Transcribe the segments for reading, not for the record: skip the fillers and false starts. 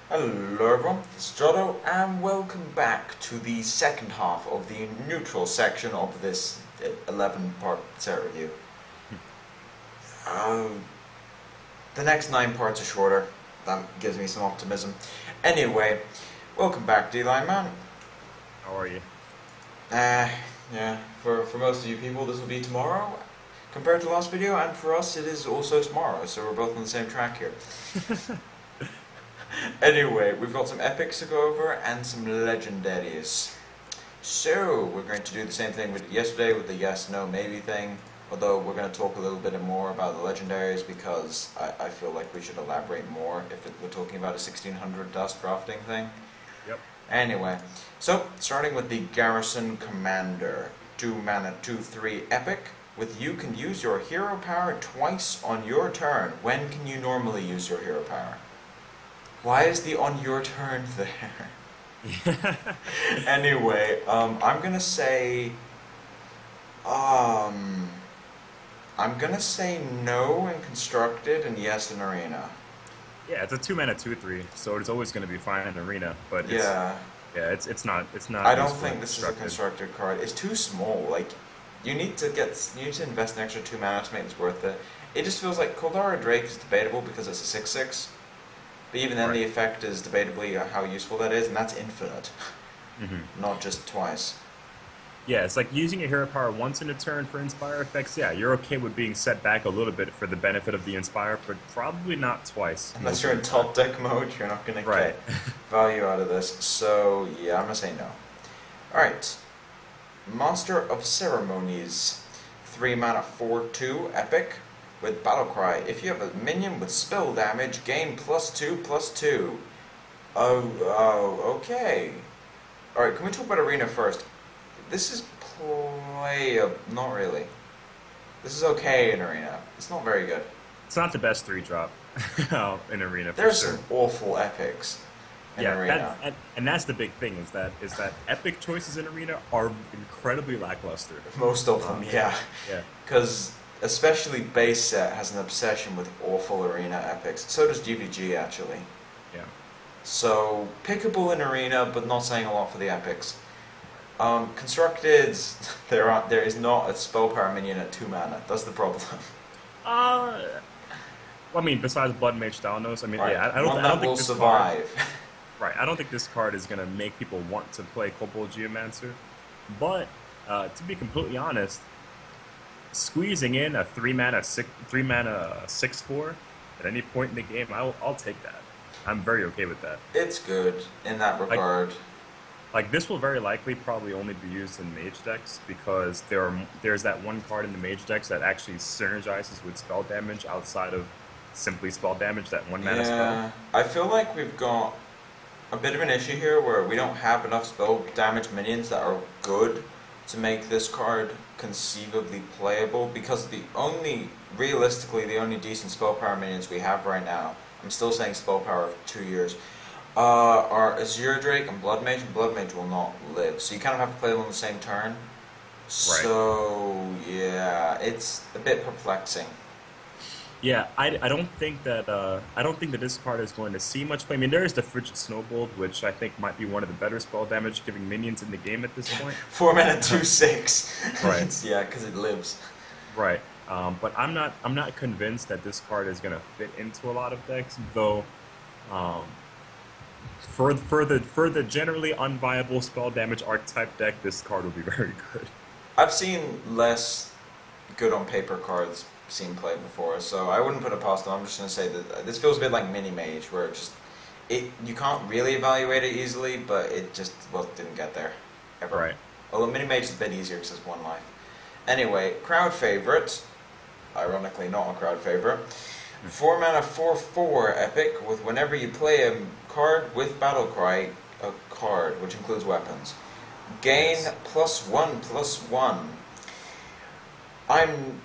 Hello everyone, it's Jotto and welcome back to the second half of the neutral section of this 11-part set review. Uh, the next 9 parts are shorter, that gives me some optimism. Anyway, welcome back D.Lineman. How are you? Yeah, for most of you people this will be tomorrow compared to the last video, and for us it is also tomorrow, so we're both on the same track here. Anyway, we've got some epics to go over and some legendaries. So, we're going to do the same thing we did yesterday with the yes, no, maybe thing. Although we're going to talk a little bit more about the legendaries because I feel like we should elaborate more if we're talking about a 1600 dust crafting thing. Yep. Anyway, so starting with the Garrison Commander. 2 mana, 2/3 epic. With you can use your hero power twice on your turn. When can you normally use your hero power? Why is the on your turn there? Anyway, I'm gonna say no in constructed and yes in arena. Yeah, it's a 2 mana 2/3, so it's always going to be fine in arena. But Yeah, it's not I don't useful in think this is a constructed. constructed card. It's too small. Like you need to invest an extra 2 mana to make this worth it. It just feels like Koldara Drake is debatable because it's a 6/6. But even then, Right. the effect is debatably how useful that is, and that's infinite, Hmm. not just twice. Yeah, it's like using your hero power once in a turn for inspire effects. Yeah, you're okay with being set back a little bit for the benefit of the inspire, but probably not twice. Unless you're in top deck mode, you're not going to Right. get value out of this. So, yeah, I'm going to say no. Alright. Monster of Ceremonies. 3 mana 4/2 epic with Battlecry. If you have a minion with spell damage, gain +2/+2. Okay. Alright, can we talk about Arena first? This is playable. Not really. This is okay in Arena. It's not very good. It's not the best 3-drop in arena for There's sure. some awful epics in Yeah, Arena. and that's the big thing is that epic choices in arena are incredibly lackluster. Most of them, yeah. Yeah. Because especially base set has an obsession with awful arena epics. So does GVG actually. Yeah. So pickable in arena, but not saying a lot for the epics. Constructed, there is not a spell power minion at 2 mana. That's the problem. Well, I mean, besides Blood Mage Dalnos, I mean, Right. yeah, One I that don't will think this survive. right, I don't think this card is gonna make people want to play Cobalt Geomancer. But to be completely honest, squeezing in a 6/4 at any point in the game, I'll take that. I'm very okay with that. It's good in that Like, regard. like this will very likely probably only be used in Mage decks because there's that one card in the Mage decks that actually synergizes with spell damage outside of simply spell damage, that 1 mana spell. Yeah, I feel like we've got a bit of an issue here where we don't have enough spell damage minions that are good to make this card conceivably playable because realistically, the only decent spell power minions we have right now, I'm still saying spell power for 2 years, are Azure Drake and Blood Mage, and Blood Mage will not live. So you kind of have to play them on the same turn. So, yeah, it's a bit perplexing. Yeah, I don't think that this card is going to see much play. I mean, there is the Frigid Snowbolt, which I think might be one of the better spell damage giving minions in the game at this point. 4 mana 2/6. Right. Yeah, because it lives. Right. But I'm not convinced that this card is going to fit into a lot of decks, though. For the generally unviable spell damage archetype deck, this card will be very good. I've seen less good on paper cards seen played before, so I wouldn't put it past them. I'm just going to say that this feels a bit like Mini Mage, where you can't really evaluate it easily, but it just didn't get there ever. Right. Although Mini Mage is a bit easier because it's 1 life. Anyway, crowd favorite, ironically not a crowd favorite. 4 mana 4/4 epic with whenever you play a card with Battlecry, a card which includes weapons. Gain Yes. +1/+1. I'm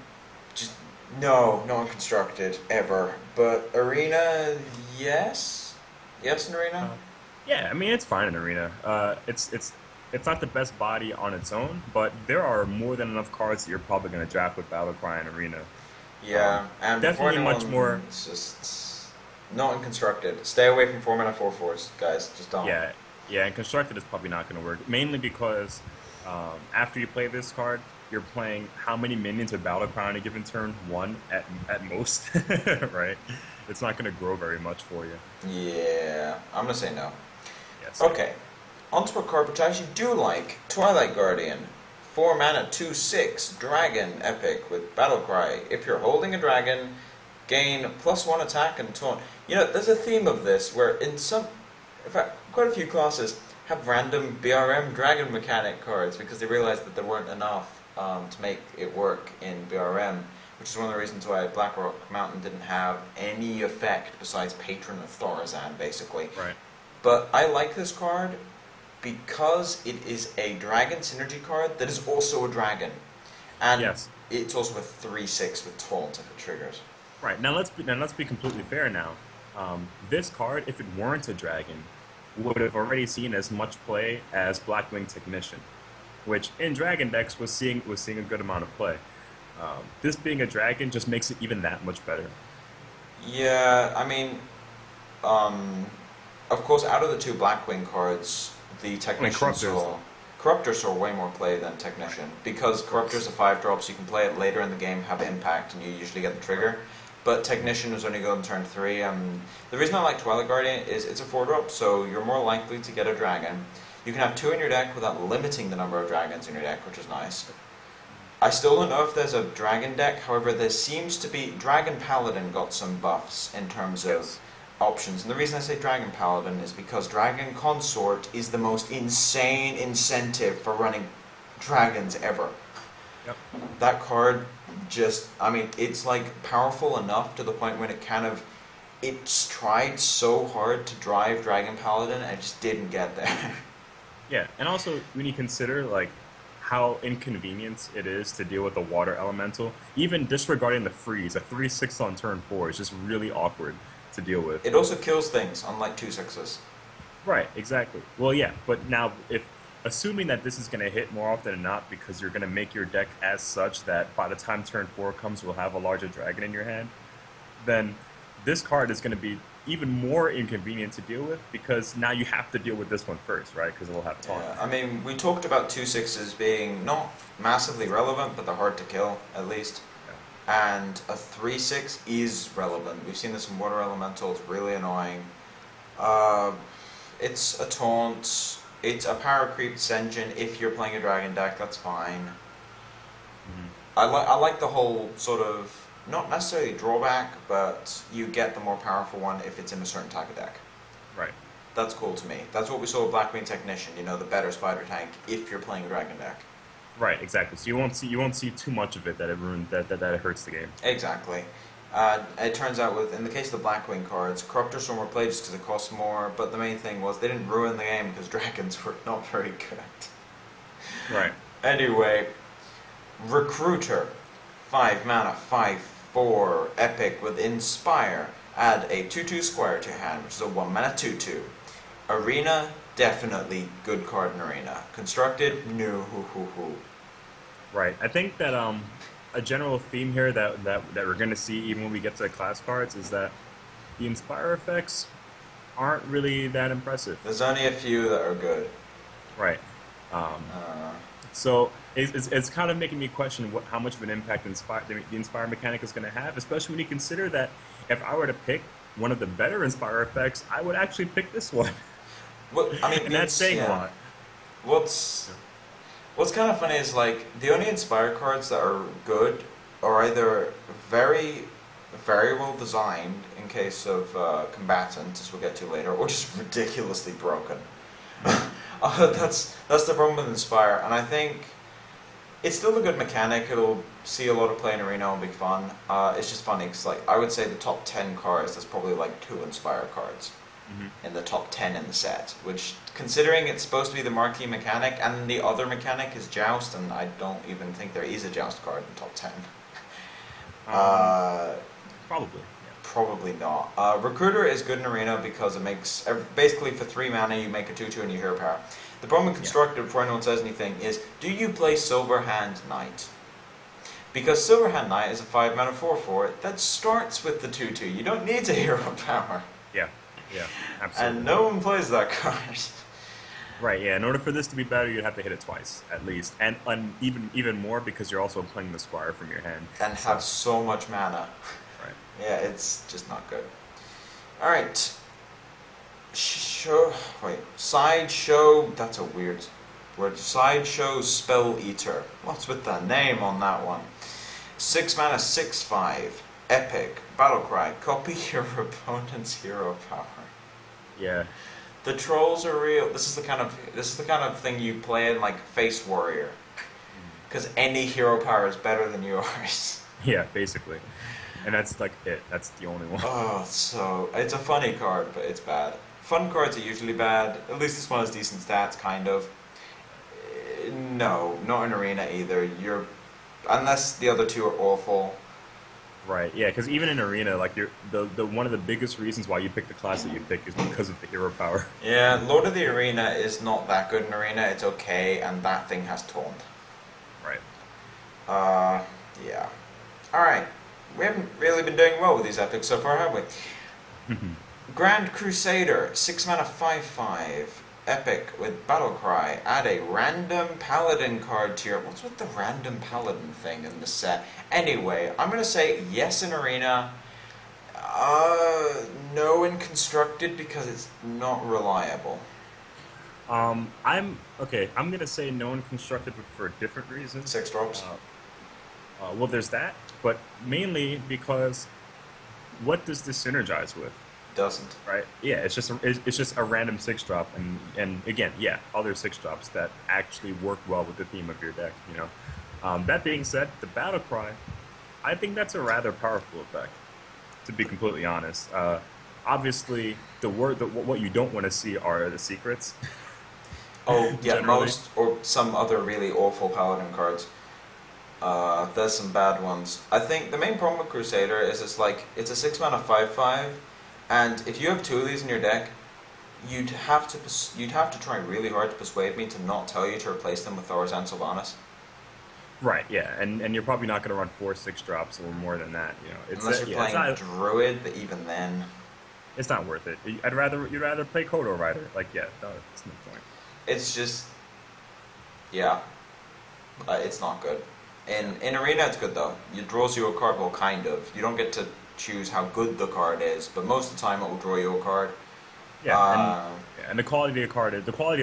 just no, not constructed ever. But arena, yes, yes in arena. Yeah, I mean it's fine in arena. It's not the best body on its own, but there are more than enough cards that you're probably going to draft with Battlecry in arena. Yeah, and Definitely for much anyone, more. It's just Not in Constructed. Stay away from 4-mana 4/4s, guys. Just don't. Yeah, yeah, and constructed is probably not going to work. Mainly because after you play this card, you're playing how many minions with Battle Crown on a given turn? One at most, right? It's not going to grow very much for you. Yeah, I'm gonna say no. Yes. Okay, onto a card which I actually do like. Twilight Guardian. 4-mana 2/6 dragon epic with Battle Cry. If you're holding a dragon, gain +1 attack and taunt. You know, there's a theme of this where in fact, quite a few classes have random BRM dragon mechanic cards because they realized that there weren't enough to make it work in BRM, which is one of the reasons why Blackrock Mountain didn't have any effect besides Patron of Thorazan, basically. Right. But I like this card because it is a dragon synergy card that is also a dragon. And Yes. it's also a 3/6 with taunt if it triggers. Right. Now let's be completely fair. Now, this card, if it weren't a dragon, would have already seen as much play as Blackwing Technician, which in dragon decks was seeing a good amount of play. This being a dragon just makes it even that much better. Yeah, I mean, of course, out of the two Blackwing cards, the Technician Corruptor saw way more play than Technician, because Corruptor's a 5-drop, so you can play it later in the game, have impact, and you usually get the trigger. But Technician was only going turn 3. The reason I like Twilight Guardian is it's a 4-drop, so you're more likely to get a dragon. You can have 2 in your deck without limiting the number of dragons in your deck, which is nice. I still don't know if there's a dragon deck, however there seems to be... Dragon Paladin got some buffs in terms of options, and the reason I say Dragon Paladin is because Dragon Consort is the most insane incentive for running dragons ever. Yep. That card just, I mean, it's like powerful enough to the point when it's tried so hard to drive Dragon Paladin and it just didn't get there. Yeah, and also when you consider like how inconvenient it is to deal with a water elemental, even disregarding the freeze, a 3/6 on turn 4 is just really awkward to deal with. It also kills things, unlike 2/6s. Right, exactly. Well, yeah, but now assuming that this is going to hit more often than not because you're going to make your deck as such that by the time turn 4 comes you'll have a larger dragon in your hand, then this card is going to be even more inconvenient to deal with because now you have to deal with this one first, right? Because it will have taunt. Yeah, I mean, we talked about 2/6s being not massively relevant, but they're hard to kill, at least. Yeah. And a 3/6 is relevant. We've seen this in Water Elemental, it's really annoying. It's a taunt, it's a power creep Senjin if you're playing a dragon deck, that's fine. Mm-hmm. I like the whole sort of, not necessarily drawback, but you get the more powerful one if it's in a certain type of deck. Right. That's cool to me. That's what we saw with Blackwing Technician, you know, the better spider tank if you're playing a dragon deck. Right, exactly. So you won't see too much of it that it hurts the game. Exactly. It turns out in the case of the Blackwing cards, Corruptor saw more play just because it costs more, but the main thing was they didn't ruin the game because dragons were not very good. Right. Anyway, Recruiter, 5-mana, 5/4 epic with Inspire. Add a 2/2 squire to your hand, which is a 1-mana 2/2. Arena, definitely good card in Arena. Constructed, no. Right. I think that a general theme here that we're going to see even when we get to the class cards is that the Inspire effects aren't really that impressive. There's only a few that are good. Right. So it's kind of making me question how much of an impact the Inspire mechanic is going to have, especially when you consider that if I were to pick one of the better Inspire effects, I would actually pick this one. Well, I mean, and that's saying a lot. What's kind of funny is like the only Inspire cards that are good are either very, very well designed in case of combatant, as we'll get to later, or just ridiculously broken. That's the problem with Inspire, and I think it's still a good mechanic. It'll see a lot of play in Arena and be fun. It's just funny because like I would say the top 10 cards, there's probably like 2 Inspire cards. In the top 10 in the set, which, considering it's supposed to be the marquee mechanic, and the other mechanic is Joust, and I don't even think there is a Joust card in top 10. Probably. Yeah. Probably not. Recruiter is good in Arena because it makes, basically for 3 mana you make a 2/2 and you hero power. The problem with Constructed, before anyone says anything, is do you play Silverhand Knight? Because Silverhand Knight is a 5-mana 4/4 that starts with the 2/2. You don't need to hero power. Yeah, yeah, absolutely. And no one plays that card. Right, yeah. In order for this to be better, you'd have to hit it twice, at least. And even more because you're also playing the Squire from your hand. And have so much mana. Right. Yeah, it's just not good. Alright. Sideshow, that's a weird word. Sideshow Spell Eater. What's with the name on that one? 6 mana, 6/5. Epic. Battlecry. Copy your opponent's hero power. Yeah. The trolls are real. This is the kind of thing you play in like Face Warrior. Because any hero power is better than yours. Yeah, basically. And that's like it. That's the only one. Oh, so it's a funny card, but it's bad. Fun cards are usually bad. At least this one has decent stats, kind of. No, not in Arena either. Unless the other two are awful. Right. Yeah, because even in Arena, like the one of the biggest reasons why you pick the class that you pick is because of the hero power. Yeah, Lord of the Arena is not that good in Arena. It's okay, and that thing has Taunt. Right. Yeah. All right. We haven't really been doing well with these epics so far, have we? Grand Crusader, 6 mana 5/5. Epic with Battlecry. Add a random Paladin card to your... What's with the random Paladin thing in the set? Anyway, I'm going to say yes in Arena. No in Constructed because it's not reliable. I'm gonna say no in Constructed, but for a different reason. 6 drops. Well, there's that, but mainly because what does this synergize with? Doesn't. Right? Yeah, it's just a random 6-drop, and again, yeah, other 6-drops that actually work well with the theme of your deck. You know. That being said, the Battle Cry, I think that's a rather powerful effect. To be completely honest, obviously what you don't want to see are the secrets. Oh yeah, Generally. most or some other really awful Paladin cards. There's some bad ones. I think the main problem with Crusader is it's a 6 mana 5/5, and if you have 2 of these in your deck, you'd have to try really hard to persuade me to not tell you to replace them with Thor's and Sylvanas. Right, yeah, and you're probably not going to run 4 6-drops or more than that. You know, Unless you're playing Druid, but even then, it's not worth it. You'd rather play Kodo Rider. Like, yeah, no, it's no point. it's just, yeah, it's not good. In Arena, it's good though. It draws you a card, well, kind of. You don't get to choose how good the card is, but most of the time it will draw you a card. Yeah, and the quality of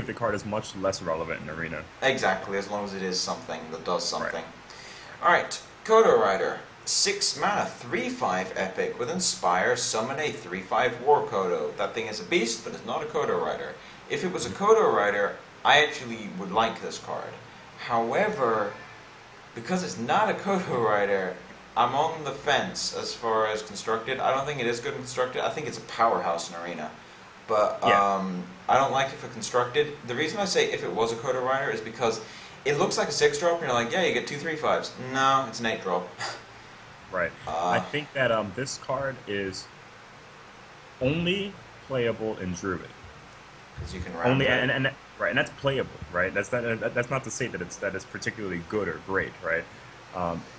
the card is much less relevant in Arena. Exactly, as long as it is something that does something. Right. Alright, Kodo Rider. 6 mana, 3/5 epic with Inspire, summon a 3/5 War Kodo. That thing is a beast, but it's not a Kodo Rider. If it was a Kodo Rider, I actually would like this card. However, because it's not a Kodo Rider, I'm on the fence as far as Constructed. I don't think it is good in Constructed. I think it's a powerhouse in Arena. But I don't like it for Constructed. The reason I say if it was a Kodo Rider is because it looks like a 6-drop, and you're like, yeah, you get 2 3/5s. No, it's an 8-drop. Right. I think that this card is only playable in Druid. Because you can round it. And right, and that's playable, right? That's not to say that it's particularly good or great, right?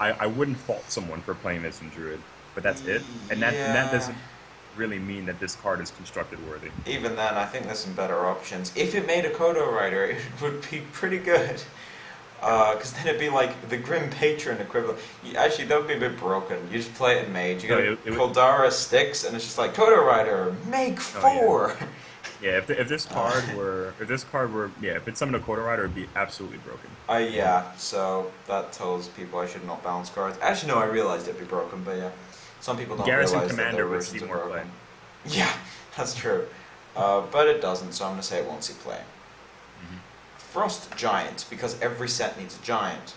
I wouldn't fault someone for playing this in Druid, but that's it. And that doesn't really mean that this card is Constructed worthy. Even then, I think there's some better options. If it made a Kodo Rider, it would be pretty good. Because then it'd be like the Grim Patron equivalent. Actually, that would be a bit broken. You just play it in Mage. You get Koldara Sticks, and it's just like, Kodo Rider, make 4! Yeah, if this card were, if it's summoned a Kodo Rider, it'd be absolutely broken. Yeah, so that tells people I should not balance cards. Actually, no, I realized it'd be broken, but yeah. Some people don't Garrison realize Commander that their would versions see are more broken. play. Yeah, that's true. But it doesn't, so I'm going to say it won't see play. Frost Giant, because every set needs a giant.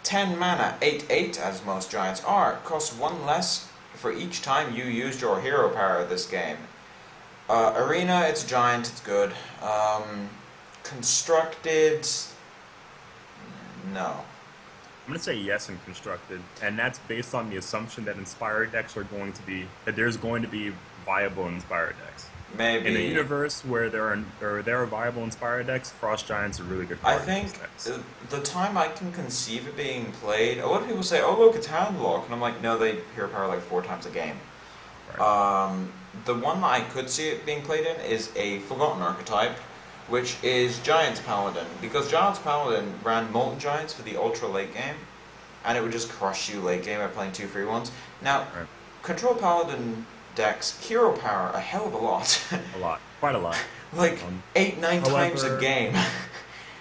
10 mana, 8/8, as most giants are. Costs 1 less for each time you used your hero power this game. Arena, it's a giant, it's good. Constructed, no. I'm going to say yes in Constructed, and that's based on the assumption that Inspired decks are going to be, that there's going to be viable Inspire decks. Maybe. In a universe where there are viable Inspire decks, Frost Giant's a really good I card in these think decks. the time I can conceive it being played, a lot of people say, "Oh, look, it's Handlock," and I'm like, "No, they hero power like 4 times a game." Right. The one that I could see it being played in is a Forgotten archetype, which is Giant's Paladin, because Giant's Paladin ran Molten Giants for the ultra late game, and it would just crush you late game by playing 2 free ones. Now, Right. Control Paladin decks hero power a hell of a lot. A lot. Quite a lot. Like Um, 8, 9 times a however- game.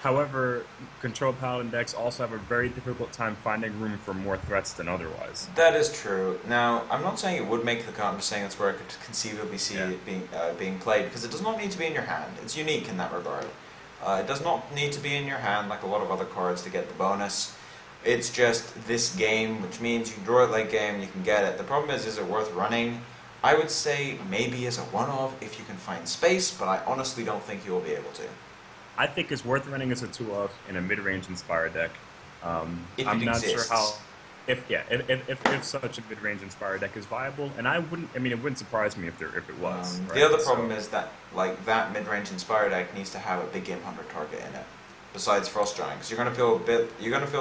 However, Control Paladin decks also have a very difficult time finding room for more threats than otherwise. That is true. Now, I'm not saying it would make the cut. I'm just saying that's where I could conceivably see Yeah. it being played, because it does not need to be in your hand. It's unique in that regard. It does not need to be in your hand like a lot of other cards to get the bonus. It's just this game, which means you can draw it late game, you can get it. The problem is it worth running? I would say maybe as a one-off if you can find space, but I honestly don't think you will be able to. I think it's worth running as a 2-of in a mid-range Inspire deck. If I'm it not exists. sure how. If such a mid-range Inspire deck is viable, and it wouldn't surprise me if it was. The right? other So- problem is that that mid-range Inspire deck needs to have a big game hunter target in it, besides Frost Giant, because you're gonna feel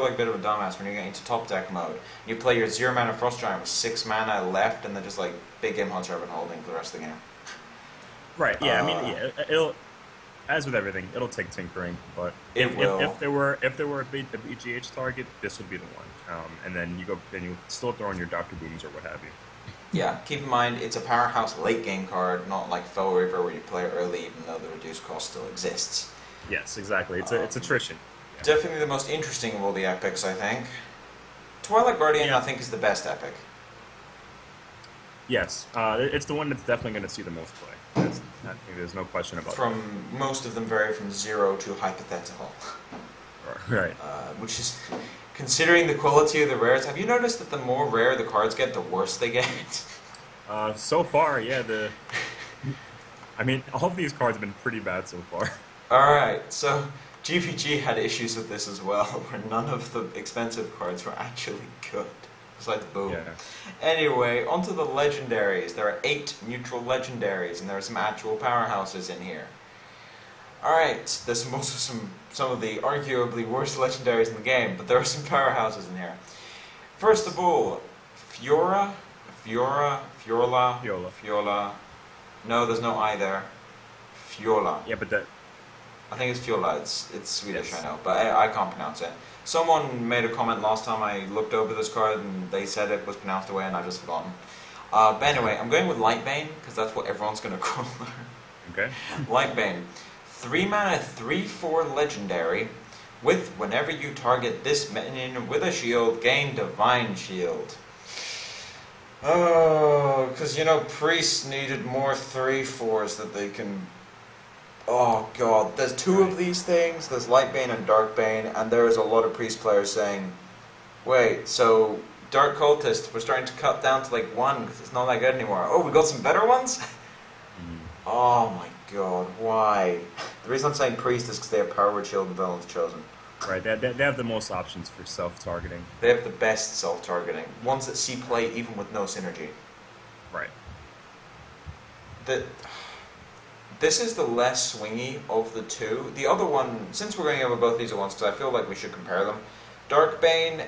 like a bit of a dumbass when you're getting into top deck mode. You play your 0 mana Frost Giant with 6 mana left, and then just like big game hunter I've been holding for the rest of the game. Right. Yeah. It'll. As with everything, it'll take tinkering, but It will. if there were a BGH target, this would be the one. And then you still throw in your Doctor Booms or what have you. Yeah, keep in mind it's a powerhouse late game card, not like Fell River where you play it early, even though the reduced cost still exists. Yes, exactly. It's attrition. Yeah. Definitely the most interesting of all the epics, I think. Twilight Guardian, Yeah. I think, is the best epic. Yes, it's the one that's definitely going to see the most play. I think there's no question about From most of them vary from 0 to hypothetical. that. Right. Which is, considering the quality of the rares, have you noticed that the more rare the cards get, the worse they get? So far, yeah. All of these cards have been pretty bad so far. Alright, so GVG had issues with this as well, where none of the expensive cards were actually good. Besides Boom. Yeah. Anyway, onto the legendaries. There are 8 neutral legendaries, and there are some actual powerhouses in here. Alright, there's also some of the arguably worst legendaries in the game, but there are some powerhouses in here. First of all, Fiola. No, there's no I there. Fiola. Yeah, but I think it's Fiola. It's Swedish, Yes. I know, but I can't pronounce it. Someone made a comment last time I looked over this card, and they said it was pronounced away, and I've just forgotten. But anyway, I'm going with Lightbane, because that's what everyone's going to call her. okay. Lightbane. 3 mana, 3/4 legendary, with whenever you target this minion with a shield, gain Divine Shield. Oh, because priests needed more 3/4s that they can. Oh god, there's 2 of these things. There's Lightbane and Darkbane, and there is a lot of priest players saying, "Wait, so Dark Cultist, we're starting to cut down to like 1 because it's not that good anymore. Oh, we got some better ones." Oh my god, why? The reason I'm saying priest is because they have power with shield and villains chosen. Right. They have the most options for self-targeting. They have the best self-targeting, ones that see play even with no synergy. Right. This is the less swingy of the 2. The other one, since we're going over both these at once, because I feel like we should compare them. Darkbane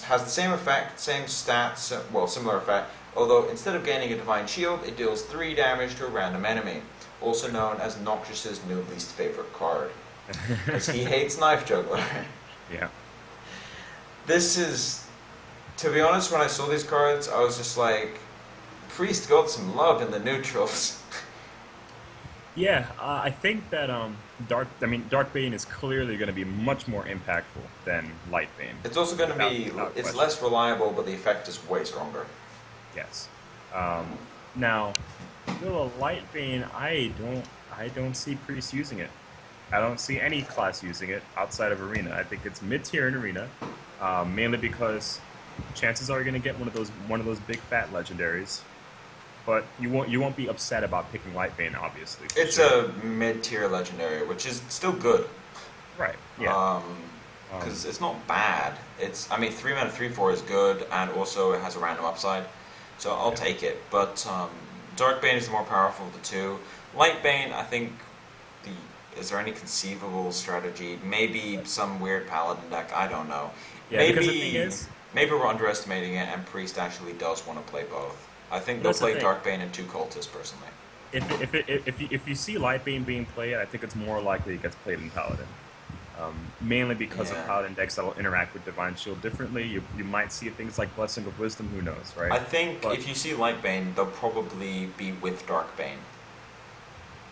has the same effect, same stats, well, similar effect, although instead of gaining a Divine Shield, it deals 3 damage to a random enemy, also known as Noxious's new least favorite card, because he hates Knife Juggler. Yeah. This is, to be honest, when I saw these cards, I was just like, Priest got some love in the neutrals. Yeah, I think that Darkbane is clearly going to be much more impactful than Lightbane. It's also going to be, Without it's question. less reliable, but the effect is way stronger. Yes. Now, with a Lightbane, I don't see Priest using it. I don't see any class using it outside of Arena. I think it's mid-tier in Arena, mainly because chances are you're going to get one of those big fat legendaries. But you won't be upset about picking Lightbane, obviously. It's a mid-tier legendary, which is still good. Right. Yeah. Because it's not bad. 3 mana 3/4 is good, and also it has a random upside, so I'll take it. But Dark Bane is the more powerful of the two. Light Bane, I think is there any conceivable strategy? Maybe some weird paladin deck. I don't know. Yeah, because the thing is, Maybe we're underestimating it, and Priest actually does want to play both. I think they'll play Darkbane and 2 Cultists, personally. If you see Lightbane being played, I think it's more likely it gets played in Paladin. Mainly because of Paladin decks that will interact with Divine Shield differently. You might see things like Blessing of Wisdom, who knows, right? I think if you see Lightbane, they'll probably be with Darkbane.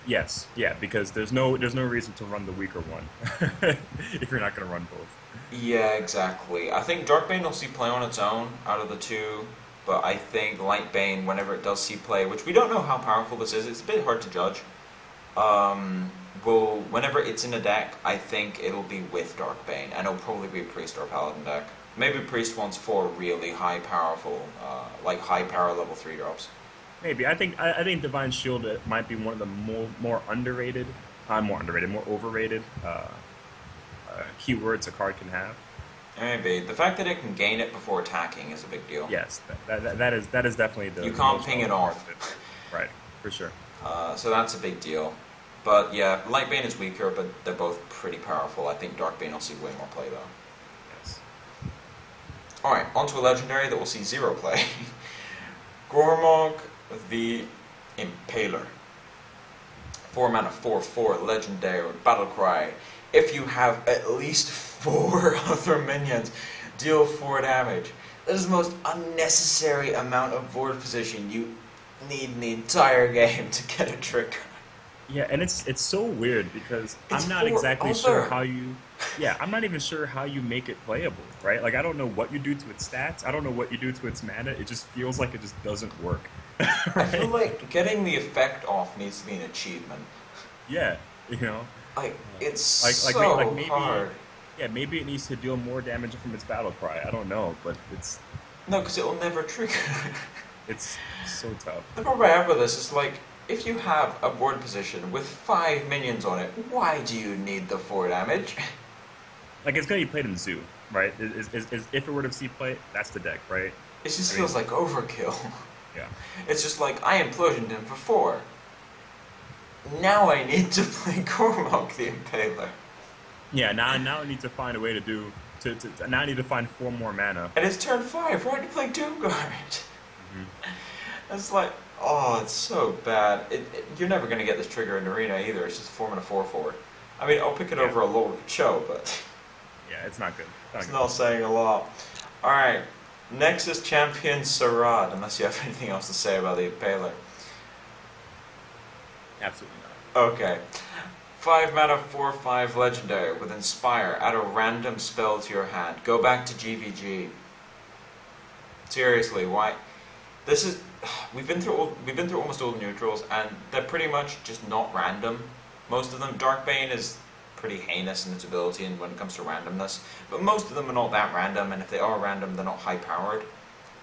Yes, yeah, because there's no reason to run the weaker one if you're not going to run both. Yeah, exactly. I think Darkbane will see play on its own out of the two, but I think Lightbane, whenever it does see play, which we don't know how powerful this is, it's a bit hard to judge. Whenever it's in a deck, I think it'll be with Darkbane, and it'll probably be a Priest or Paladin deck. Maybe Priest wants 4 really high powerful, like high power level 3 drops. Maybe. I think Divine Shield might be one of the more underrated, more overrated keywords a card can have. Maybe. The fact that it can gain it before attacking is a big deal. Yes, that is definitely the... You can't ping it off. Right, for sure. So that's a big deal. But yeah, Lightbane is weaker, but they're both pretty powerful. I think Darkbane will see way more play, though. Yes. Alright, onto a legendary that will see 0 play. Gormog the Impaler. 4 mana, 4/4 legendary with battle cry. If you have at least 4 other minions, deal 4 damage. That is the most unnecessary amount of board position you need in the entire game to get a trigger. Yeah, and it's so weird because I'm not exactly sure how you... Yeah, I'm not even sure how you make it playable, right? Like, I don't know what you do to its stats. I don't know what you do to its mana. It just feels like it just doesn't work. Right? I feel like getting the effect off needs to be an achievement. Yeah, you know? Like, it's maybe, hard. Yeah, maybe it needs to deal more damage from its battle cry. I don't know, but it's... No, because it will never trigger. It's so tough. The problem I have with this is, like, if you have a board position with 5 minions on it, why do you need the 4 damage? Like, it's going to be played in Zoo, right? If it were to see play, that's the deck, right? It just feels like overkill. Yeah. It's just like, I implosioned him for 4. Now I need to play Gormog the Impaler. Yeah, now I need to find a way to do... now I need to find 4 more mana. And it's turn 5, why do you play Doomguard? It's like... Oh, it's so bad. You're never going to get this trigger in Arena either. It's just 4 mana 4/4. I mean, I'll pick it over a lower Cho, but... Yeah, it's not good. It's not saying a lot. Alright, next is Champion Sarad, unless you have anything else to say about the Impaler. Absolutely not. Okay. 5 mana 4/5 legendary with Inspire. Add a random spell to your hand. Go back to GVG. Seriously, why? This is... We've been through almost all the neutrals, and they're pretty much just not random. Most of them, Darkbane is pretty heinous in its ability and when it comes to randomness, but most of them are not that random, and if they are random, they're not high powered,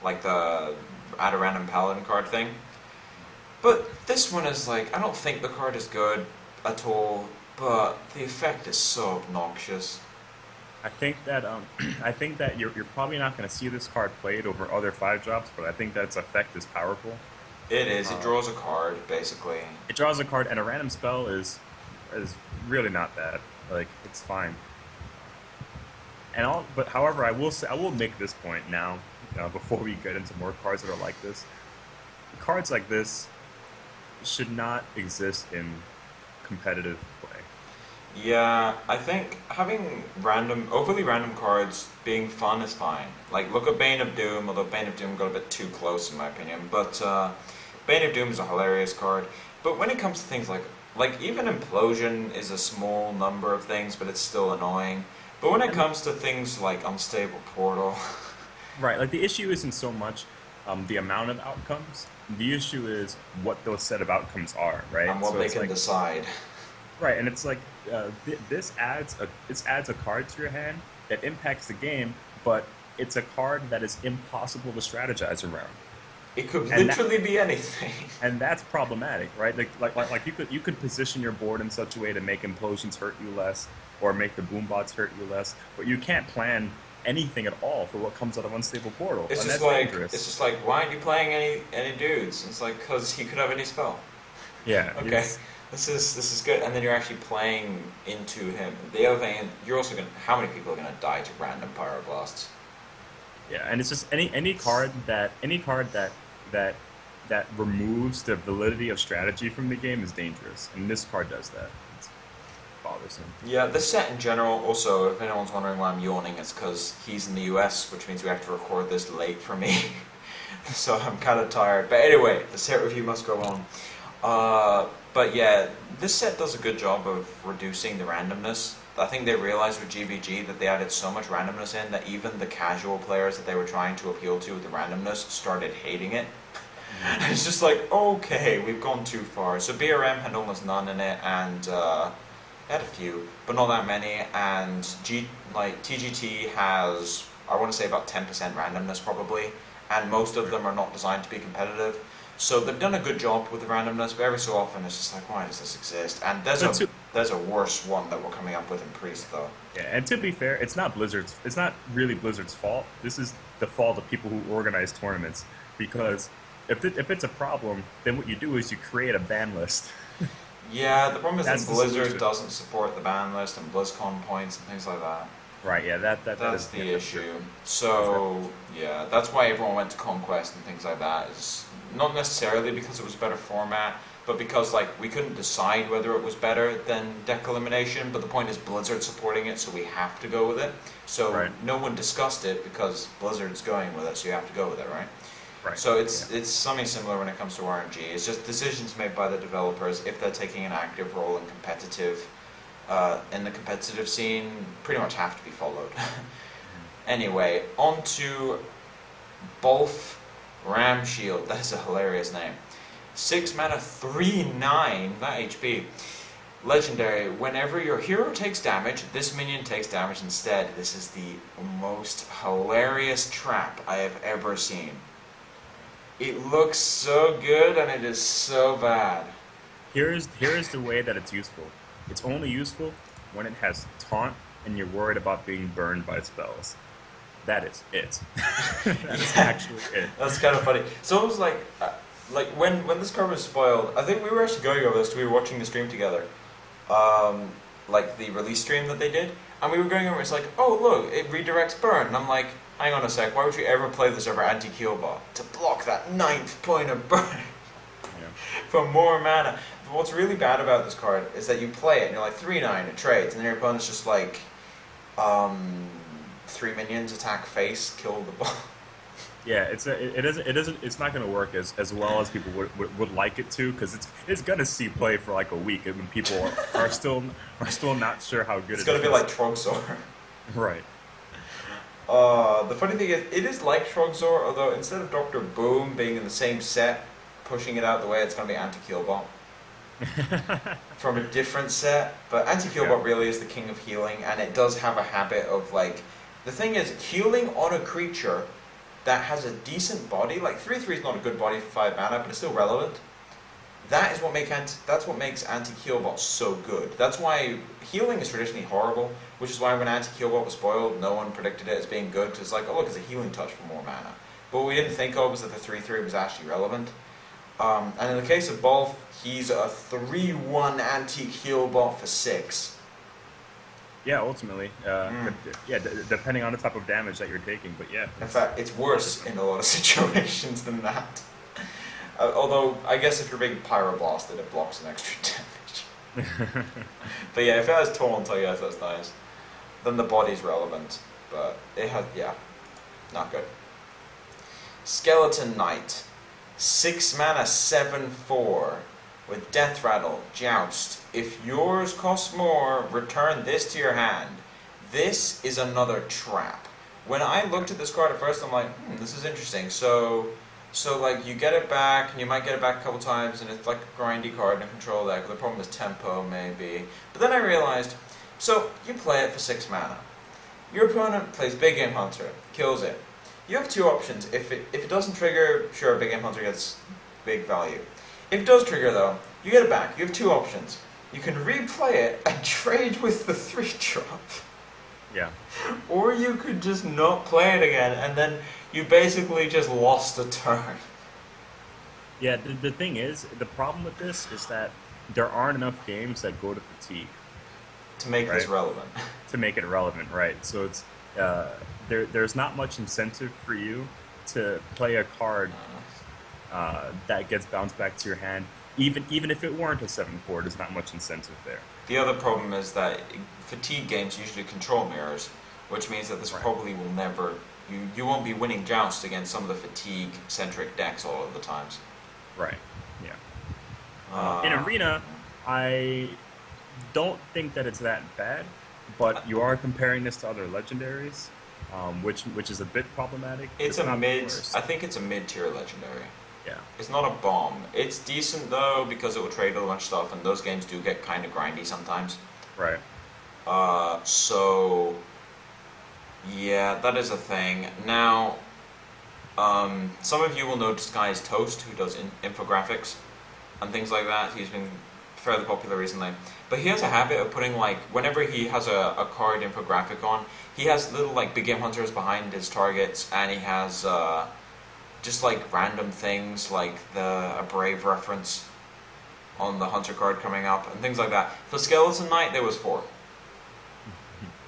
like the add a random paladin card thing. But this one is like, I don't think the card is good at all, but the effect is so obnoxious. I think that you're probably not going to see this card played over other 5-drops, but I think that its effect is powerful. It is. It draws a card, basically. It draws a card, and a random spell is really not bad. Like, it's fine. But however, I will make this point now, before we get into more cards that are like this. Cards like this should not exist in competitive play. Yeah, I think having overly random cards being fun is fine. Like, look at Bane of Doom, although Bane of Doom got a bit too close in my opinion. But Bane of Doom is a hilarious card. But when it comes to things like even Implosion is a small number of things, but it's still annoying. But when it comes to things like Unstable Portal... Right, like the issue isn't so much the amount of outcomes. The issue is what those set of outcomes are, right? And what they can decide. Right, and it's like this adds a card to your hand that impacts the game, but it's a card that is impossible to strategize around. It could literally be anything, and that's problematic, right? Like you could position your board in such a way to make implosions hurt you less, or make the boom bots hurt you less, but you can't plan anything at all for what comes out of Unstable Portal, It's and just that's like dangerous. it's just like why aren't you playing any dudes? It's like because he could have any spell. Yeah, Okay, this is good. And then you're actually playing into him. The other thing, you're also gonna. How many people are gonna die to random pyroblasts? yeah, and it's just any card that removes the validity of strategy from the game is dangerous, and this card does that. It's bothersome. Yeah, this set in general. Also, if anyone's wondering why I'm yawning, it's because he's in the US, which means we have to record this late for me. So I'm kind of tired. But anyway, the set review must go on. But yeah, this set does a good job of reducing the randomness. I think they realized with GVG that they added so much randomness in that even the casual players that they were trying to appeal to with the randomness started hating it. It's just like, okay, we've gone too far. So BRM had almost none in it, and it had a few, but not that many. And TGT has, I want to say, about 10% randomness probably, and most of them are not designed to be competitive. So they've done a good job with the randomness, but every so often it's just like, why does this exist? And there's a worse one that we're coming up with in Priest, though. Yeah, and to be fair, it's not Blizzard's. It's not really Blizzard's fault. This is the fault of people who organize tournaments. Because if it's a problem, then what you do is you create a ban list. Yeah, the problem is That's that the Blizzard solution. doesn't support the ban list and BlizzCon points and things like that. Right? Yeah, that That's is the yeah, that's true. issue. So, yeah, that's why everyone went to Conquest and things like that. Is not necessarily because it was a better format, but because like we couldn't decide whether it was better than deck elimination. But the point is Blizzard supporting it, so we have to go with it. So Right. no one discussed it because Blizzard's going with it, so you have to go with it, right? Right. So Yeah. it's something similar when it comes to RNG. It's just decisions made by the developers if they're taking an active role in the competitive scene, pretty much have to be followed. Anyway, on to Bolf Ramshield. That is a hilarious name. 6 mana, 3/9. That HP. Legendary. Whenever your hero takes damage, this minion takes damage instead. This is the most hilarious trap I have ever seen. It looks so good and it is so bad. Here's the way that it's useful. It's only useful when it has taunt and you're worried about being burned by spells. That is it. That is actually it. That's kind of funny. So it was like when this card was spoiled, I think we were actually going over this. We were watching the stream together, like the release stream that they did, and we were going over. It's like, oh look, it redirects burn, and I'm like, hang on a sec. Why would you ever play this over anti-Killbot to block that 9th point of burn Yeah. for more mana? But what's really bad about this card is that you play it and you're like 3/9, it trades, and then your opponent's just like, 3 minions attack face, kill the ball. Yeah, it's not going to work as well as people would like it to, because it's going to see play for like a week, and when people are still not sure how good It's it gonna is. be like Trogzor. Right. The funny thing is, it is like Trogzor, although instead of Dr. Boom being in the same set, pushing it out the way, it's going to be Anti-Killbot. From a different set. But Anti-Killbot really is the king of healing, and it does have a habit of, like... The thing is, healing on a creature that has a decent body, like 3/3 is not a good body for 5 mana, but it's still relevant. That's what makes Anti-Killbot so good. That's why healing is traditionally horrible, which is why when Anti-Killbot was spoiled, no one predicted it as being good, because it's like, oh look, it's a healing touch for more mana. But what we didn't think of was that the 3/3 was actually relevant. And in the case of Bolf, he's a 3/1 Anti-Killbot for 6. Yeah, ultimately. Depending on the type of damage that you're taking, but yeah. In fact, it's worse in a lot of situations than that. Although, I guess if you're being Pyroblasted, it blocks an extra damage. But yeah, if it has Taunt, I guess that's nice. Then the body's relevant. But it has, yeah, not good. Skeleton Knight. 6 mana, 7/4. With Death Rattle, Joust. If yours costs more, return this to your hand. This is another trap. When I looked at this card at first, I'm like, this is interesting. So like, you get it back, and you might get it back a couple times, and it's like a grindy card in a control deck. The problem is tempo, maybe. But then I realized, so you play it for 6 mana. Your opponent plays Big Game Hunter, kills it. You have 2 options. If it doesn't trigger, sure, Big Game Hunter gets big value. If it does trigger, though, you get it back. You have 2 options. You can replay it and trade with the 3-drop. Yeah. Or you could just not play it again, and then you basically just lost a turn. Yeah, the thing is, the problem with this is that there aren't enough games that go to fatigue, To make this right? relevant. To make it relevant, right? So it's uh, there's not much incentive for you to play a card that gets bounced back to your hand, even if it weren't a 7/4. There's not much incentive there. The other problem is that fatigue games usually control mirrors, which means that this Right. probably will never. You won't be winning jousts against some of the fatigue-centric decks all of the times. Right. Yeah. In Uh, arena, I don't think that it's that bad, but you are comparing this to other legendaries, which is a bit problematic. it's It's a not the mid. worst. I think it's a mid-tier legendary. Yeah. It's not a bomb. It's decent though because it will trade a bunch of stuff, and those games do get kind of grindy sometimes. Right. So yeah, that is a thing. Now, some of you will know this guy is Toast, who does infographics and things like that. He's been fairly popular recently. But he has a habit of putting, like, whenever he has a card infographic on, he has little, like, big game hunters behind his targets, and he has just, like, random things, like a Brave reference on the hunter card coming up, and things like that. For Skeleton Knight, there was 4.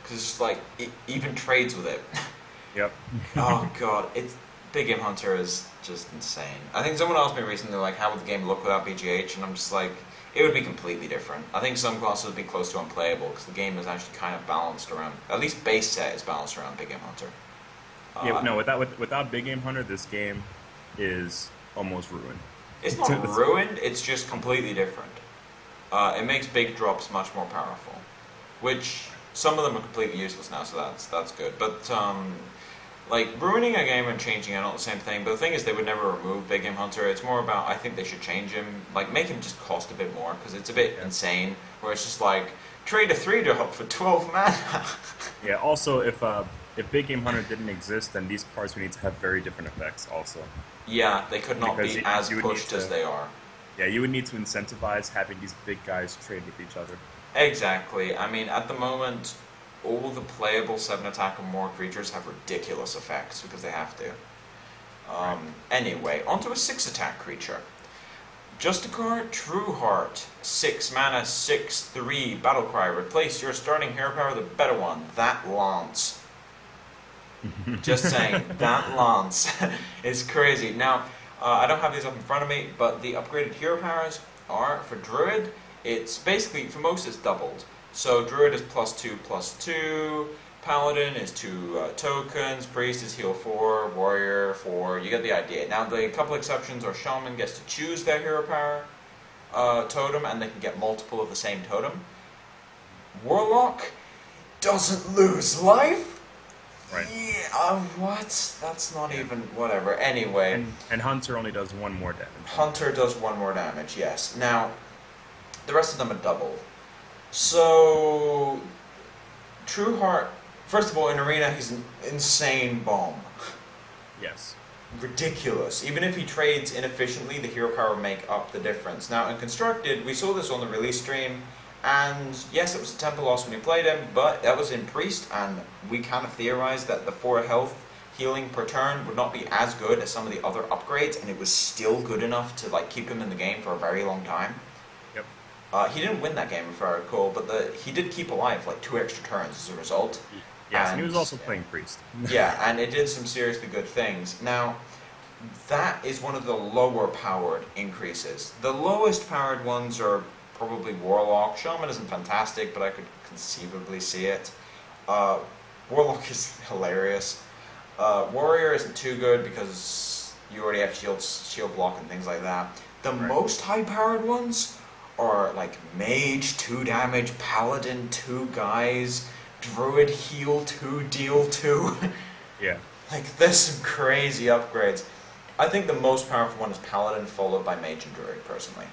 Because it's just, like, it even trades with it. Yep. Oh god, it's Big Game Hunter is just insane. I think someone asked me recently, like, how would the game look without BGH, and I'm just like, it would be completely different. I think some classes would be close to unplayable because the game is actually kind of balanced around, at least base set is balanced around Big Game Hunter. Yeah. No. Without Big Game Hunter, this game is almost ruined. It's not ruined, it's just completely different. It makes big drops much more powerful, which some of them are completely useless now, so that's good. But like, ruining a game and changing it are not the same thing. But the thing is, they would never remove Big Game Hunter. It's more about, I think they should change him, like make him just cost a bit more because it's a bit insane. Where it's just like trade a 3-drop for 12 mana. Yeah. Also, if Big Game Hunter didn't exist, then these cards would need to have very different effects. Also. Yeah, they could not Because be as you would need pushed as to- they are. Yeah, you would need to incentivize having these big guys trade with each other. Exactly. I mean, at the moment, all the playable 7 attack or more creatures have ridiculous effects because they have to. Anyway, onto a 6 attack creature. Justicar True Heart, 6 mana, 6/3 Battlecry. Replace your starting hero power with a better one. That Lance. Just saying, that Lance is crazy. Now, I don't have these up in front of me, but the upgraded hero powers are for Druid. It's basically, for most, it's doubled. So Druid is +2/+2, Paladin is 2 tokens, Priest is heal 4, Warrior 4, you get the idea. Now the couple exceptions are Shaman gets to choose their hero power totem, and they can get multiple of the same totem. Warlock doesn't lose life? Right. Yeah, what? That's not even, whatever. Anyway. And Hunter only does 1 more damage. Hunter does 1 more damage, yes. Now, the rest of them are doubled. So, True Heart, first of all, in Arena, he's an insane bomb. Yes. Ridiculous. Even if he trades inefficiently, the hero power will make up the difference. Now, in Constructed, we saw this on the release stream, and yes, it was a tempo loss when we played him, but that was in Priest, and we kind of theorized that the 4 health healing per turn would not be as good as some of the other upgrades, and it was still good enough to like keep him in the game for a very long time. Yep. He didn't win that game, if I recall, but he did keep alive like 2 extra turns as a result. Yes, and he was also playing Priest. Yeah, and it did some seriously good things. Now, that is one of the lower powered increases. The lowest powered ones are probably Warlock. Shaman isn't fantastic, but I could conceivably see it. Warlock is hilarious. Warrior isn't too good because you already have shield block and things like that. The most high powered ones are like Mage 2 damage, Paladin 2 guys, Druid heal 2, deal 2. Yeah. Like, there's some crazy upgrades. I think the most powerful one is Paladin, followed by Mage and Druid, personally.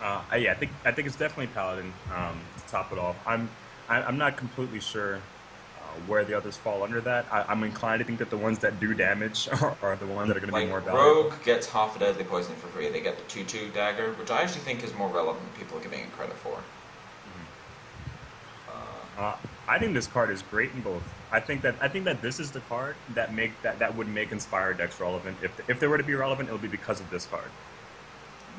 Yeah, I think it's definitely Paladin to top it off. I'm not completely sure where the others fall under that. I'm inclined to think that the ones that do damage are the ones that are going to be more valuable. Rogue gets half a deadly poison for free. They get the 2/2 dagger, which I actually think is more relevant than people are giving it credit for. I think this card is great in both. I think that this is the card that would make Inspired decks relevant. If they were to be relevant, it would be because of this card.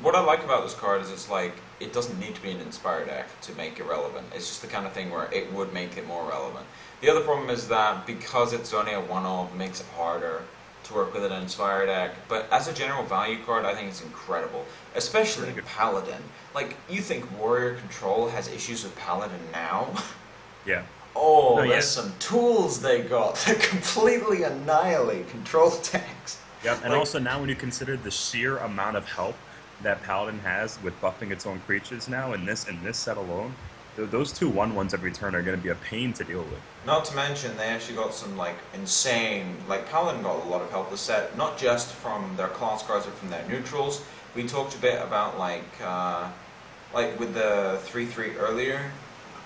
What I like about this card is it's like, it doesn't need to be an Inspire deck to make it relevant. It's just the kind of thing where it would make it more relevant. The other problem is that because it's only a one-of, it makes it harder to work with an Inspire deck. But as a general value card, I think it's incredible. Especially Paladin. Like, you think Warrior Control has issues with Paladin now? Yeah. Oh, No, yeah. there's some tools they got that completely annihilate control decks. Yep. And Like, also now when you consider the sheer amount of help that Paladin has with buffing its own creatures now in this set alone, those two 1/1s every turn are going to be a pain to deal with. not to mention, they actually got some like insane. Like Paladin got a lot of help this set, not just from their class cards, but from their neutrals. We talked a bit about like with the 3/3 earlier,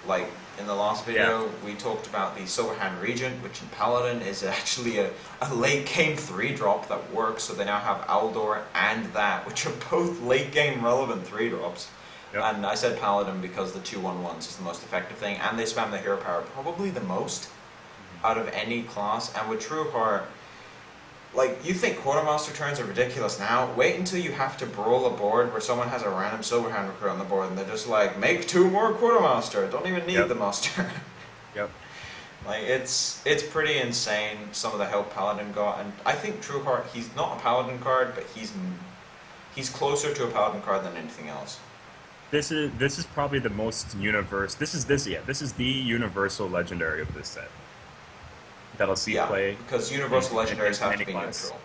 like in the last video, we talked about the Silverhand Regent, which in Paladin is actually a late game 3-drop that works. So they now have Aldor and that, which are both late game relevant 3-drops. Yep. And I said Paladin because the 2/1/1s is the most effective thing, and they spam the hero power probably the most out of any class. And with True Heart, like, you think Quartermaster turns are ridiculous now. Wait until you have to brawl a board where someone has a random Silverhand recruit on the board and they're just like, make 2 more Quartermaster. Don't even need the muster. Yep. Like, it's pretty insane, some of the help Paladin got. And I think True Heart, he's not a Paladin card, but he's closer to a Paladin card than anything else. This is probably the most universe. This is the universal legendary of this set that'll see play. Because universal legendaries have to any be class. neutral.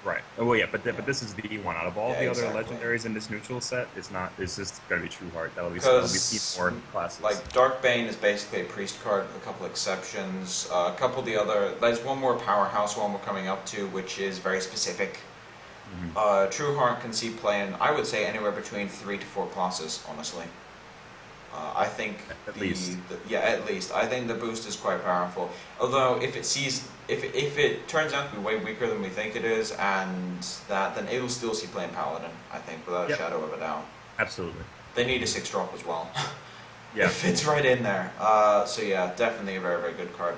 Right. Oh well, yeah, but this is the one out of all the exactly. other legendaries in this neutral set. It's not. It's just gonna be True Heart. That'll be Because, seen more classes. like, Darkbane is basically a priest card with a couple exceptions. A couple of the other... There's one more powerhouse one we're coming up to, which is very specific. True Heart can see play in, I would say, anywhere between 3 to 4 classes, honestly. I think At least. at least. I think the boost is quite powerful. Although, if it turns out to be way weaker than we think it is, and that, then it'll still see play in Paladin, I think, without a shadow of a doubt. Absolutely. They need a 6-drop as well. Yeah. It fits right in there. So yeah, definitely a very, very good card.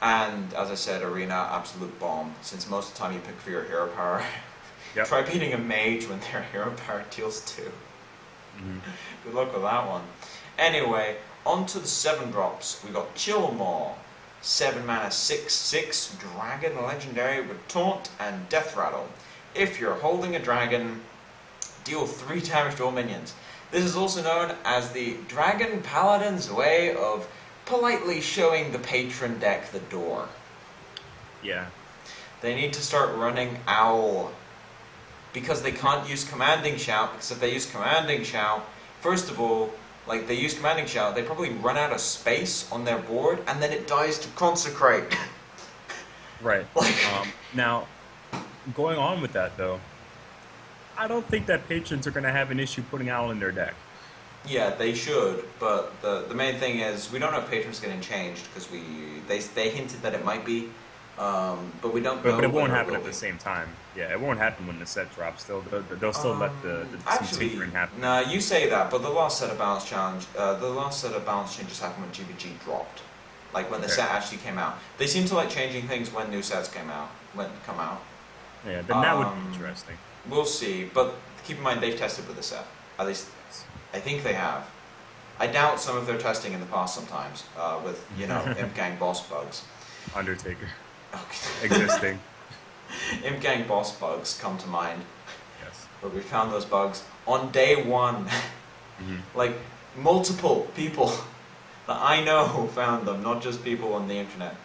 And, as I said, Arena, absolute bomb. Since most of the time you pick for your hero power. Yep. Try beating a mage when their hero power deals 2. Good luck with that one. Anyway, on to the 7-drops. We got Chill Maw. 7 mana, 6/6 dragon legendary with Taunt and Death Rattle. If you're holding a dragon, deal 3 damage to all minions. This is also known as the Dragon Paladin's way of politely showing the patron deck the door. Yeah. They need to start running Owl. Because they can't use Commanding Shout, because if they use Commanding Shout, first of all, like, they use Commanding Shout, they probably run out of space on their board, and then it dies to Consecrate. Right. Like, Now, going on with that, though, I don't think that patrons are going to have an issue putting Owl in their deck. yeah, they should, but the main thing is, we don't know if Patron's getting changed, because they hinted that it might be, but we don't know. But it won't happen will at the be. same time. Yeah, it won't happen when the set drops. They'll still let some Actually, tinkering happen. nah, you say that, but the last set of balance changes happened when GBG dropped, like when the set actually came out. They seem to like changing things when new sets come out. Yeah, then that would be interesting. We'll see, but keep in mind they've tested with the set. At least, I think they have. I doubt some of their testing in the past sometimes with Imp Gang boss bugs. Undertaker. Okay. Existing. Imp Gang boss bugs come to mind. Yes. But we found those bugs on day 1. Like, multiple people that I know found them, not just people on the internet.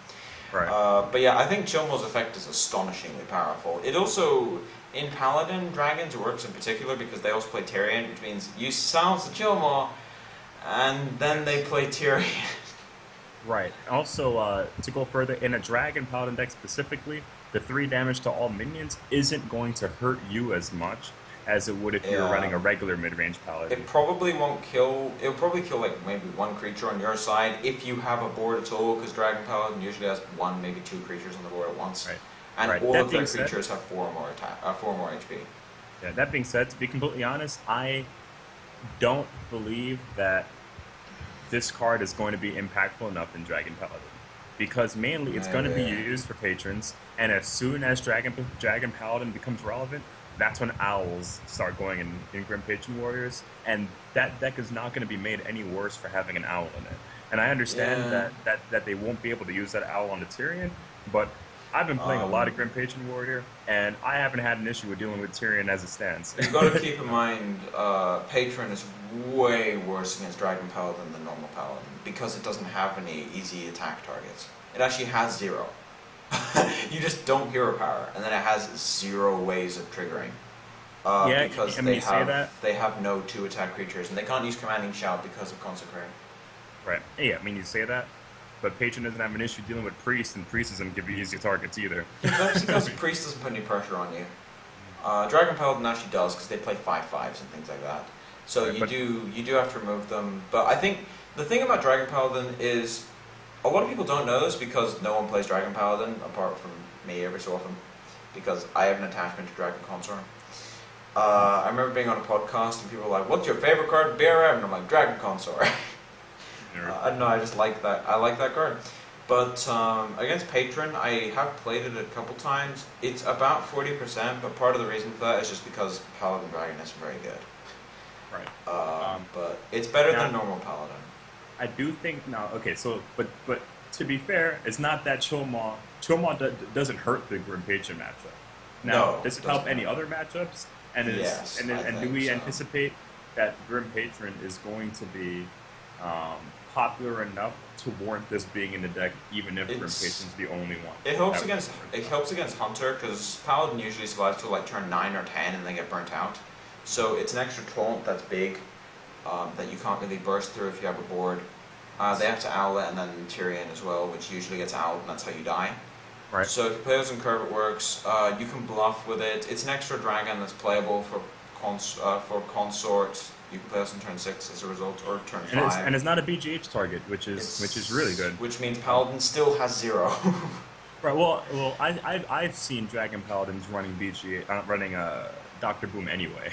Right. But yeah, I think Chilmo's effect is astonishingly powerful. It also, in Paladin, Dragons works in particular because they also play Tyrion, which means you silence the Chilmo, and then they play Tyrion. Right. Also, to go further, in a Dragon Paladin deck specifically, the 3 damage to all minions isn't going to hurt you as much as it would if you were running a regular mid-range Paladin. It probably won't kill... It'll probably kill, like, maybe 1 creature on your side if you have a board at all, because Dragon Paladin usually has 1, maybe 2 creatures on the board at once. Right. And all of their creatures have 4 more HP. Yeah, that being said, to be completely honest, I don't believe that this card is going to be impactful enough in Dragon Paladin. Because mainly it's going to be Maybe. used for patrons, and as soon as Dragon Paladin becomes relevant, that's when owls start going in Grim Patron Warriors, and that deck is not going to be made any worse for having an owl in it. And I understand Yeah. that they won't be able to use that owl on the Tyrion, but I've been playing a lot of Um, Grim Patron Warrior, and I haven't had an issue with dealing with Tyrion as it stands. You've got to keep in mind, Patron is way worse against Dragon Paladin than normal Paladin because it doesn't have any easy attack targets. It actually has zero. You just don't hero power, and then it has zero ways of triggering. Yeah, Because I mean, you say that. they have no 2 attack creatures, and they can't use Commanding Shout because of Consecrate. Right. Yeah, I mean, you say that, but Patron doesn't have an issue dealing with Priest, and Priest doesn't give you easy targets either. That's because Priest doesn't put any pressure on you. Dragon Paladin actually does because they play 5/5s and things like that. So Right, you do have to remove them. But I think the thing about Dragon Paladin is a lot of people don't know this because no one plays Dragon Paladin apart from me every so often because I have an attachment to Dragon Consort. I remember being on a podcast and people were like, "What's your favorite card in BRM?" And I'm like, "Dragon Consort." I don't know. I just like that. I like that card. But against Patron, I have played it a couple times. It's about 40%, but part of the reason for that is just because Paladin Dragon is very good. Right. But it's better now- than normal Paladin. I do think now. Okay, so but to be fair, it's not that Choma doesn't hurt the Grim Patron matchup. Now, No, does it it help doesn't. any other matchups? And Yes, I and do think we so. anticipate that Grim Patron is going to be popular enough to warrant this being in the deck, even if Grim It's- Patron's the only one? It helps That- against Hunter because Paladin usually survives till like turn 9 or 10 and they get burnt out. So it's an extra taunt that's big that you can't really burst through if you have a board. They have to owl it and then Tyrion as well, which usually gets owled and that's how you die. Right. So if you play those in curve, it works. You can bluff with it. It's an extra dragon that's playable for consort. You can play this on turn 6 as a result, or turn 5. And it's not a BGH target, which is really good. Which means Paladin still has 0. Right. Well, I've seen Dragon Paladins running BGA, running Doctor Boom anyway.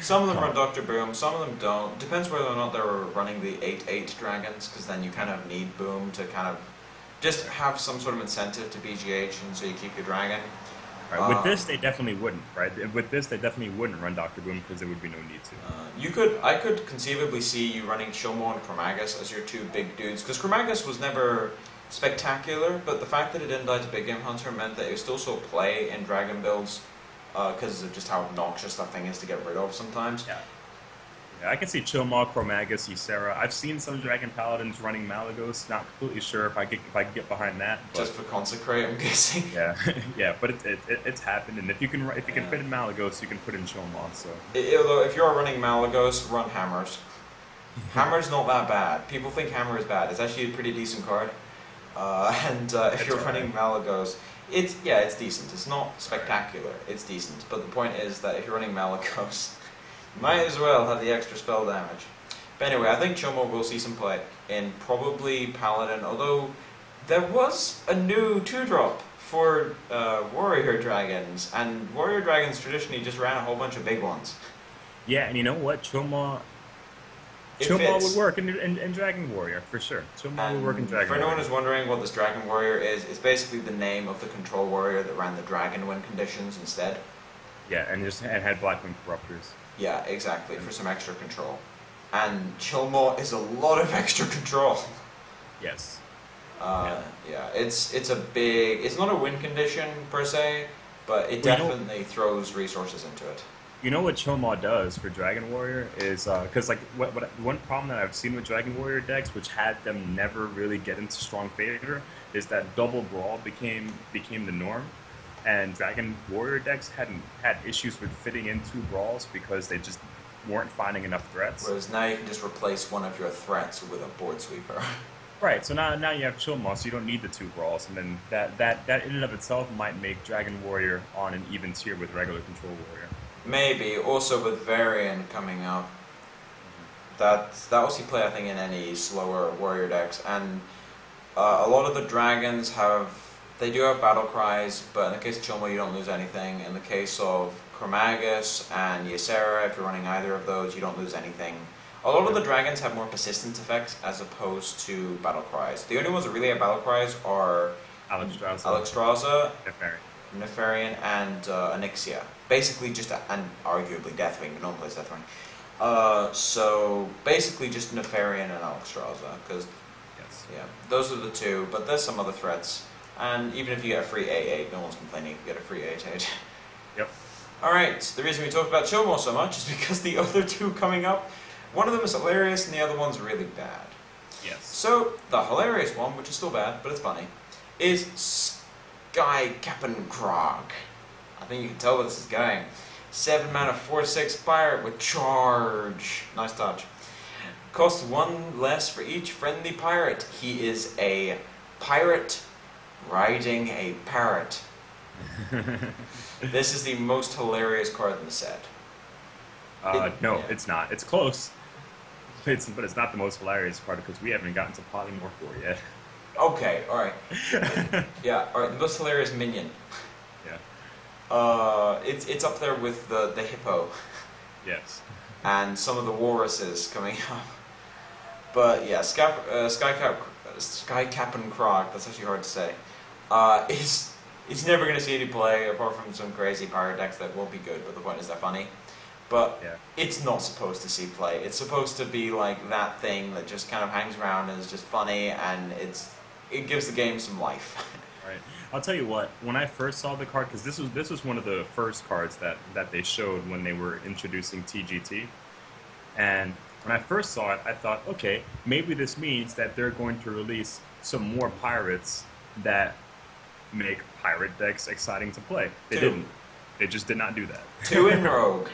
Some of them run Dr. Boom, some of them don't. Depends whether or not they're running the 8/8 dragons, because then you kind of need Boom to kind of just have some sort of incentive to BGH, and so you keep your dragon. Right. With this, they definitely wouldn't. Right. With this, they definitely wouldn't run Doctor Boom because there would be no need to. I could conceivably see you running Shilmo and Chromagus as your 2 big dudes, because Chromagus was never spectacular, but the fact that it didn't die to Big Game Hunter meant that it would still sort of play in dragon builds, because of just how obnoxious that thing is to get rid of sometimes. Yeah. Yeah, I can see Chilmaw, Chromagus, Ysera. I've seen some Dragon Paladins running Malagos. Not completely sure if I can get behind that. But Just for Consecrate, I'm guessing. yeah, yeah, but it's happened, and if you can fit in Malagos, you can put in Chilmaw. So Although, if you're running Malagos, run Hammers. Hammer's not that bad. People think Hammer is bad. It's actually a pretty decent card. If you're running Malagos, it's decent. It's not spectacular. It's decent. But the point is that if you're running Malagos, you might as well have the extra spell damage. But anyway, I think Chomo will see some play in probably Paladin, although there was a new 2-drop for Warrior Dragons, and Warrior Dragons traditionally just ran a whole bunch of big ones. yeah, and you know what, Chilmaw It would fits. work in Dragon Warrior for sure. Chilmaw would work in Dragon For anyone Warrior. who's wondering what this Dragon Warrior is, it's basically the name of the control warrior that ran the dragon win conditions instead. Yeah, and had Blackwing Corruptors. Yeah, exactly, for some extra control. And Chilmo is a lot of extra control. Yes. It's not a win condition per se, but it Well, definitely throws resources into it. You know what Chilmaw does for Dragon Warrior is because one problem that I've seen with Dragon Warrior decks, which had them never really get into strong favor, is that double brawl became the norm, and Dragon Warrior decks had issues with fitting in 2 brawls because they just weren't finding enough threats. Whereas now you can just replace one of your threats with a board sweeper. Right. So now you have Chilmaw, so you don't need the 2 brawls, and then that in and of itself might make Dragon Warrior on an even tier with regular Control Warrior. Maybe, also with Varian coming up. That will see play, I think, in any slower warrior decks. And a lot of the dragons they do have battle cries, but in the case of Chilmo, you don't lose anything. In the case of Chromagus and Ysera, if you're running either of those, you don't lose anything. A lot of the dragons have more persistent effects as opposed to battle cries. The only ones that really have battle cries are Alexstrasza, Nefarian, and Onyxia. Basically just, and arguably Deathwing, but no one plays Deathwing. So basically just Nefarian and Alexstrasza, because yeah, those are the two, but there's some other threats. And even if you get a free 8/8, no one's complaining if you get a free 8/8. Yep. Alright, the reason we talked about Chillmore so much is because the other two coming up, one of them is hilarious and the other one's really bad. Yes. So, the hilarious one, which is still bad, but it's funny, is Sky Cap'n Krog. I think you can tell where this is going. 7 mana, 4/6 pirate with charge. Nice touch. Costs 1 less for each friendly pirate. He is a pirate riding a parrot. This is the most hilarious card in the set. No, it's not. It's close. But it's not the most hilarious card because we haven't gotten to Polymorphor yet. Okay, alright. Yeah, alright, the most hilarious minion. Yeah. It's up there with the hippo. Yes. And some of the walruses coming up. But yeah, Sky Cap'n Krog, that's actually hard to say, he's never going to see any play apart from some crazy pirate decks that won't be good, but the point is they're funny. But yeah, it's not supposed to see play. It's supposed to be like that thing that just kind of hangs around and is just funny, and it gives the game some life. Right. I'll tell you what, when I first saw the card, because this was one of the first cards that they showed when they were introducing TGT, and when I first saw it, I thought, okay, maybe this means that they're going to release some more pirates that make pirate decks exciting to play. They didn't. They just did not do that. 2 in Rogue.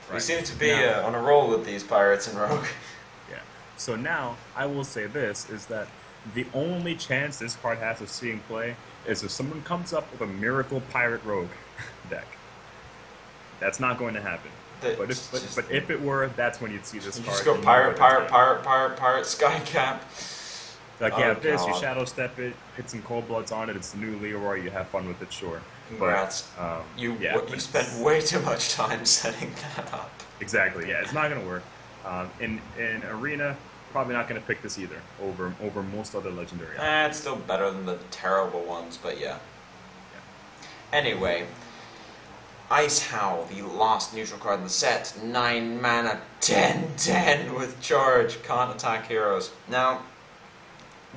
Right. We seem to be on a roll with these pirates in Rogue. Yeah. So now, I will say this, is that the only chance this card has of seeing play is if someone comes up with a Miracle Pirate Rogue deck. That's not going to happen. But if it were, that's when you'd see this card. Just go pirate, Skycap. Like, you have this, you Shadow Step it, hit some Cold Bloods on it, it's the new Leroy, you have fun with it, sure. Congrats. But, you spent way too much time setting that up. Exactly, yeah, it's not going to work. In Arena, probably not going to pick this either, over most other Legendary. It's still better than the terrible ones, but yeah. Anyway, Ice Howl, the last neutral card in the set, 9 mana, 10/10 with charge, can't attack heroes. Now,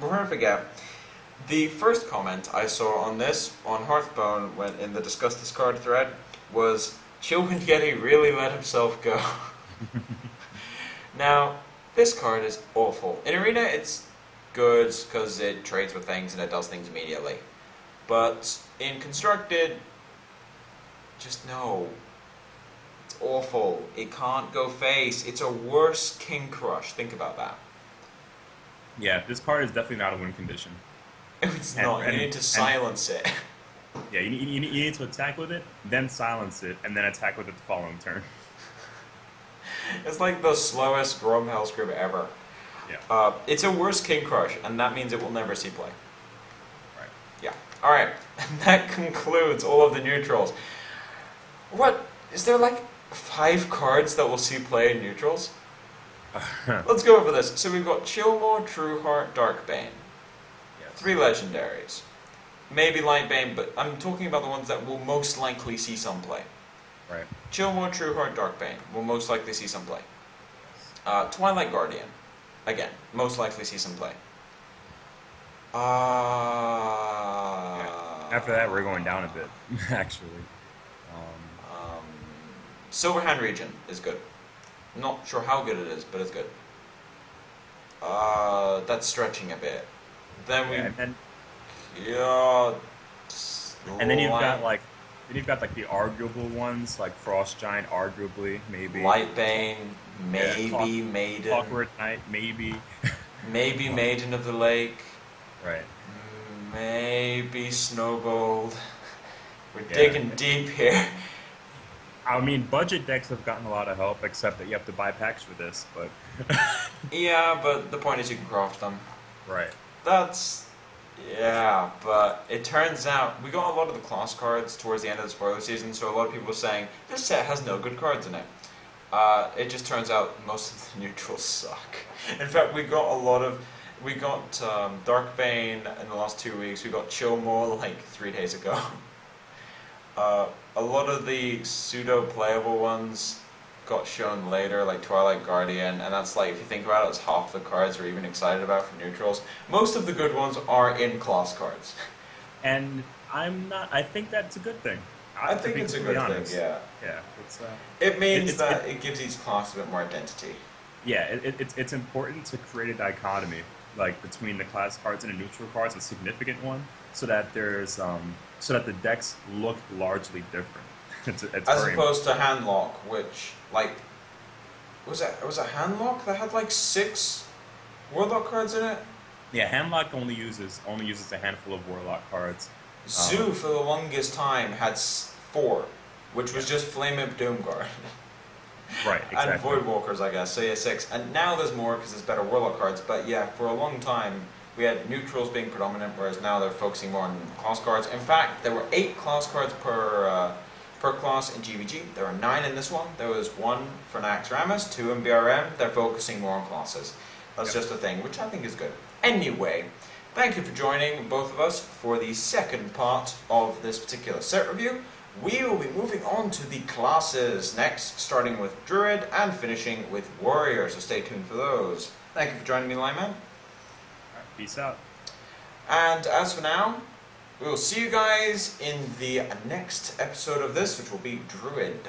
before I forget, the first comment I saw on this, on Hearthbone, when in the Discuss This Card thread, was, Chillwind Yeti really let himself go. Now, this card is awful. In Arena, it's good, because it trades with things and it does things immediately. But in Constructed, just no. It's awful. It can't go face. It's a worse King Crush. Think about that. Yeah, this card is definitely not a win condition. It's not. You need to silence it. Yeah, you need to attack with it, then silence it, and then attack with it the following turn. It's like the slowest Gromhell script ever. Yeah. It's a worse King Crush, and that means it will never see play. Right. Yeah. Alright. And that concludes all of the neutrals. What? Is there like 5 cards that will see play in neutrals? Let's go over this. So we've got Chillmore, Trueheart, Darkbane. Yes. 3 legendaries. Maybe Lightbane, but I'm talking about the ones that will most likely see some play. Right. Chillmore, Trueheart, Darkbane will most likely see some play. Twilight Guardian. Again, most likely see some play. Yeah. After that, we're going down a bit, actually. Silverhand Region is good. Not sure how good it is, but it's good. That's stretching a bit. Then we, and then you've got like the arguable ones, like Frost Giant, arguably, maybe. Lightbane, maybe Maiden. Clockwork Knight, maybe. Maybe Maiden of the Lake. Right. Maybe Snowbold. We're digging deep here. I mean, budget decks have gotten a lot of help, except that you have to buy packs for this, but... Yeah, but the point is you can craft them. Right. That's... Yeah, but it turns out we got a lot of the class cards towards the end of the spoiler season, so a lot of people were saying, this set has no good cards in it. It just turns out most of the neutrals suck. In fact, we got Darkbane in the last 2 weeks. We got Chillmore like 3 days ago. A lot of the pseudo-playable ones got shown later, like Twilight Guardian, and that's like, if you think about it, it's half the cards we're even excited about for neutrals. Most of the good ones are in-class cards. And I think that's a good thing. I think it's a good thing, yeah. Yeah, it means that it gives each class a bit more identity. Yeah, it's important to create a dichotomy, like between the class cards and the neutral cards, a significant one, so that so that the decks look largely different. It's as opposed to Handlock, which was it Handlock that had like 6 Warlock cards in it? Yeah, Handlock only uses a handful of Warlock cards. Zoo for the longest time had 4, which was just Flame Imp Doomguard. Right, exactly. And Voidwalkers, I guess. So yeah, 6. And now there's more because there's better Warlock cards. But yeah, for a long time we had neutrals being predominant, whereas now they're focusing more on class cards. In fact, there were 8 class cards per class in GVG. There are 9 in this one. There was 1 for Naxxramas, 2 in BRM. They're focusing more on classes. That's just a thing, which I think is good. Anyway, thank you for joining both of us for the second part of this particular set review. We will be moving on to the classes next, starting with Druid and finishing with Warrior, so stay tuned for those. Thank you for joining me, Lineman. Peace out. And as for now, we will see you guys in the next episode of this, which will be Druid.